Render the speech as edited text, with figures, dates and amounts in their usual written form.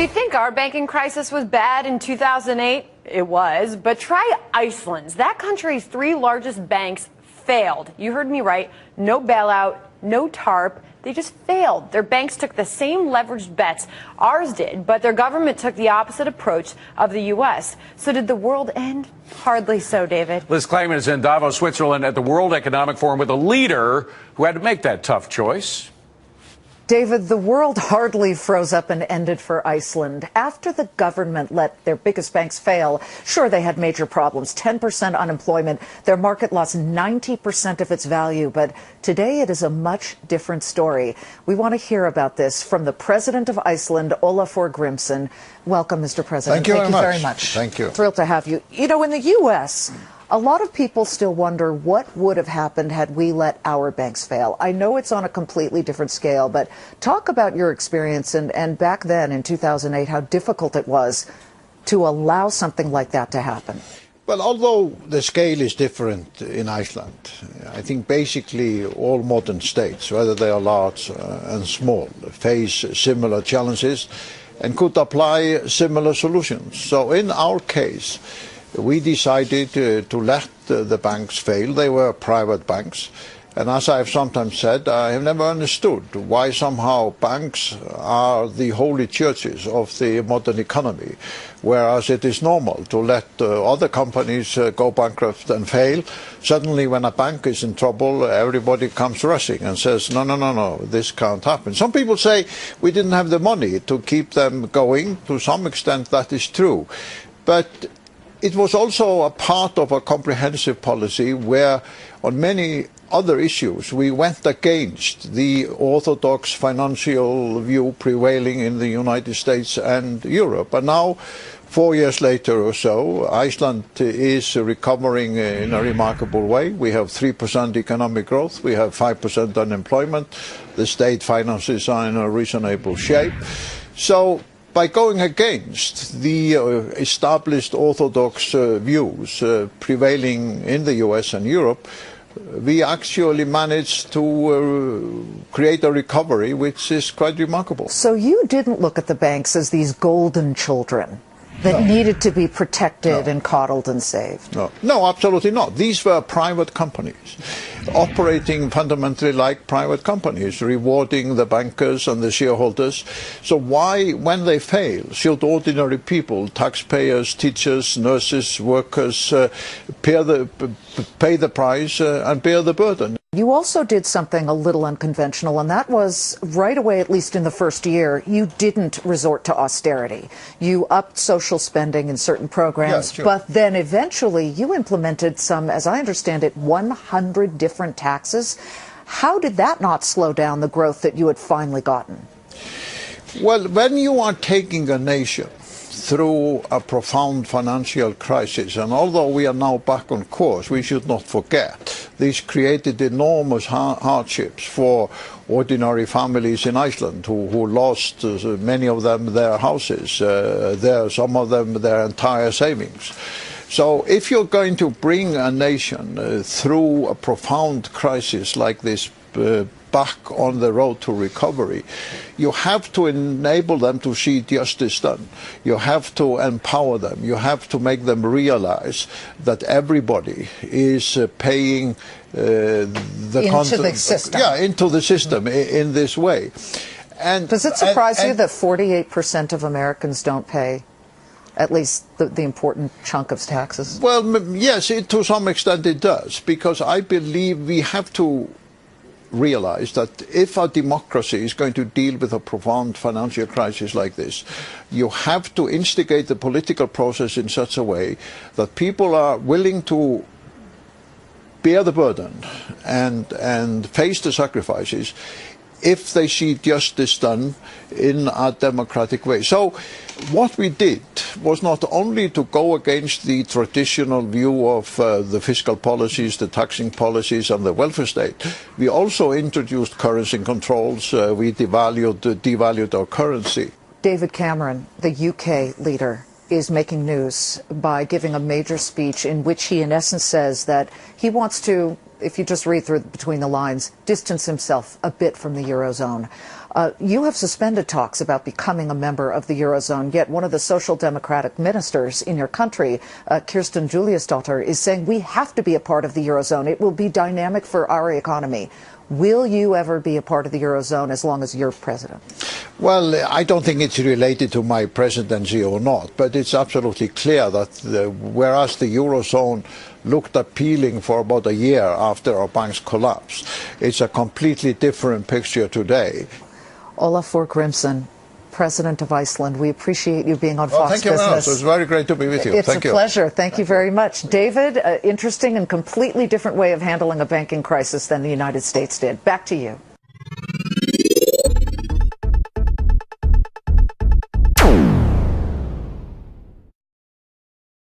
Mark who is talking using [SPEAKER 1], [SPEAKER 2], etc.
[SPEAKER 1] So you think our banking crisis was bad in 2008? It was, but try Iceland's. That country's three largest banks failed. You heard me right. No bailout, no TARP. They just failed. Their banks took the same leveraged bets ours did, but their government took the opposite approach of the U.S. So did the world end? Hardly so, David.
[SPEAKER 2] Liz Klayman is in Davos, Switzerland at the World Economic Forum with a leader who had to make that tough choice.
[SPEAKER 3] David, the world hardly froze up and ended for Iceland. After the government let their biggest banks fail, sure, they had major problems, 10% unemployment. Their market lost 90% of its value. But today it is a much different story. We want to hear about this from the president of Iceland, Olafur Grimsson. Welcome, Mr. President.
[SPEAKER 4] Thank you
[SPEAKER 3] very much.
[SPEAKER 4] Thank you.
[SPEAKER 3] Thrilled to have you. You know, in the U.S., a lot of people still wonder what would have happened had we let our banks fail. I know it's on a completely different scale, but talk about your experience and back then in 2008, how difficult it was to allow something like that to happen.
[SPEAKER 4] Well, although the scale is different in Iceland, I think basically all modern states, whether they are large and small, face similar challenges and could apply similar solutions. So in our case, we decided to let the banks fail. They were private banks. And as I've sometimes said, I have never understood why somehow banks are the holy churches of the modern economy, whereas it is normal to let other companies go bankrupt and fail. Suddenly, when a bank is in trouble, everybody comes rushing and says, no, this can't happen. Some people say we didn't have the money to keep them going. To some extent, that is true. But it was also a part of a comprehensive policy where, on many other issues, we went against the orthodox financial view prevailing in the United States and Europe. And now, 4 years later or so, Iceland is recovering in a remarkable way. We have 3% economic growth. We have 5% unemployment. The state finances are in a reasonable shape. So, by going against the established orthodox views prevailing in the US and Europe, we actually managed to create a recovery which is quite remarkable.
[SPEAKER 3] So you didn't look at the banks as these golden children that needed to be protected and coddled and saved?
[SPEAKER 4] No, absolutely not. These were private companies operating fundamentally like private companies, rewarding the bankers and the shareholders. So why, when they fail, should ordinary people, taxpayers, teachers, nurses, workers, pay the price and bear the burden?
[SPEAKER 3] You also did something a little unconventional, and that was right away, at least in the first year, you didn't resort to austerity. You upped social spending in certain programs, but then eventually you implemented some, as I understand it, 100 different taxes. How did that not slow down the growth that you had finally gotten?
[SPEAKER 4] Well, when you are taking a nation through a profound financial crisis, and although we are now back on course, we should not forget this created enormous hardships for ordinary families in Iceland who lost, many of them, their houses, some of them their entire savings. So if you're going to bring a nation through a profound crisis like this back on the road to recovery, you have to enable them to see justice done. You have to empower them. You have to make them realize that everybody is paying into
[SPEAKER 3] the system.
[SPEAKER 4] Yeah, into the system in this way. And
[SPEAKER 3] does it surprise you that 48% of Americans don't pay at least the important chunk of taxes?
[SPEAKER 4] Well, yes, to some extent it does, because I believe we have to realize that if a democracy is going to deal with a profound financial crisis like this, you have to instigate the political process in such a way that people are willing to bear the burden and face the sacrifices if they see justice done in a democratic way. So what we did was not only to go against the traditional view of the fiscal policies, the taxing policies and the welfare state. We also introduced currency controls. We devalued our currency.
[SPEAKER 3] David Cameron, the UK leader, is making news by giving a major speech in which he in essence says that he wants to, if you just read through between the lines, distance himself a bit from the Eurozone. You have suspended talks about becoming a member of the Eurozone, yet one of the social democratic ministers in your country, Kirsten Juliusdottir, is saying we have to be a part of the Eurozone. It will be dynamic for our economy. Will you ever be a part of the Eurozone as long as you're president?
[SPEAKER 4] Well, I don't think it's related to my presidency or not, but it's absolutely clear that whereas the Eurozone looked appealing for about a year after our bank's collapse, it's a completely different picture today.
[SPEAKER 3] Olafur Grimsson, President of Iceland, we appreciate you being on Fox
[SPEAKER 4] Thank you very much. It's very great to be with you.
[SPEAKER 3] It's a pleasure. Thank you very much. David, interesting and completely different way of handling a banking crisis than the United States did. Back to you.